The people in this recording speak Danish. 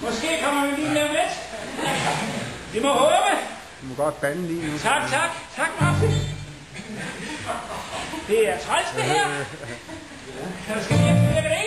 Måske kommer vi lige med lidt. Vi må håbe. Du må godt bande lige nu. Tak, tak. Tak, Martin. Det er træls, det her. Skal vi hjem til det?